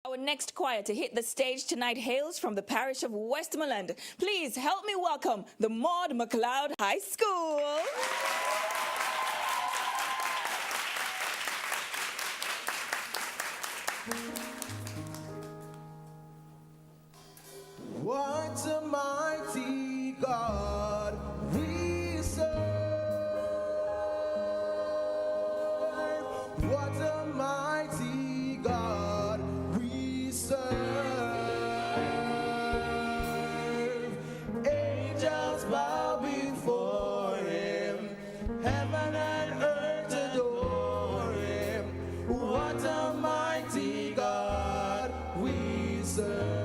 Our next choir to hit the stage tonight hails from the parish of Westmoreland. Please help me welcome the Maud McLeod High School. What a mighty God we serve. What a mighty God we serve. Angels bow before him. Heaven and earth adore him. What a mighty God we serve.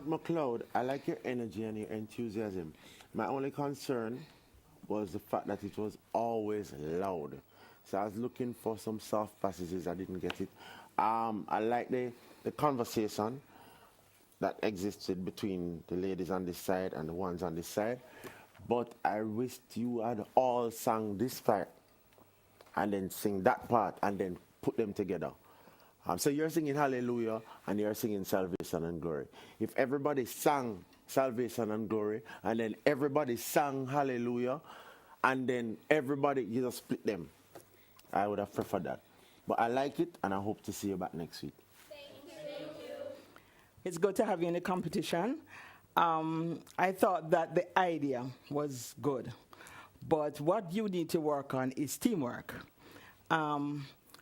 McLeod, I like your energy and your enthusiasm. My only concern was the fact that it was always loud. So I was looking for some soft passages. I didn't get it. I like the conversation that existed between the ladies on this side and the ones on this side. But I wished you had all sung this part and then sing that part and then put them together. So you're singing Hallelujah and you're singing Salvation and Glory. If everybody sang Salvation and Glory and then everybody sang Hallelujah and then everybody, you just split them, I would have preferred that. But I like it and I hope to see you back next week. Thank you. It's good to have you in the competition. I thought that the idea was good. But what you need to work on is teamwork.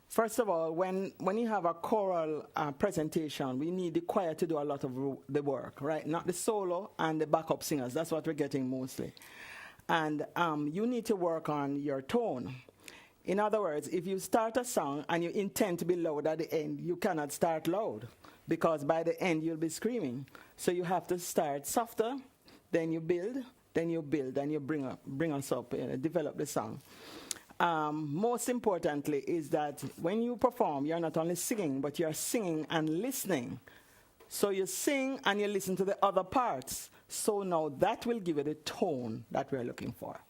First of all, when you have a choral presentation, we need the choir to do a lot of the work, right? Not the solo and the backup singers. That's what we're getting mostly. And you need to work on your tone. In other words, if you start a song and you intend to be loud at the end, you cannot start loud because by the end you'll be screaming. So you have to start softer, then you build, and you bring us up, develop the song. Most importantly is that when you perform, you're not only singing, but you're singing and listening. So you sing and you listen to the other parts. So now that will give you the tone that we're looking for.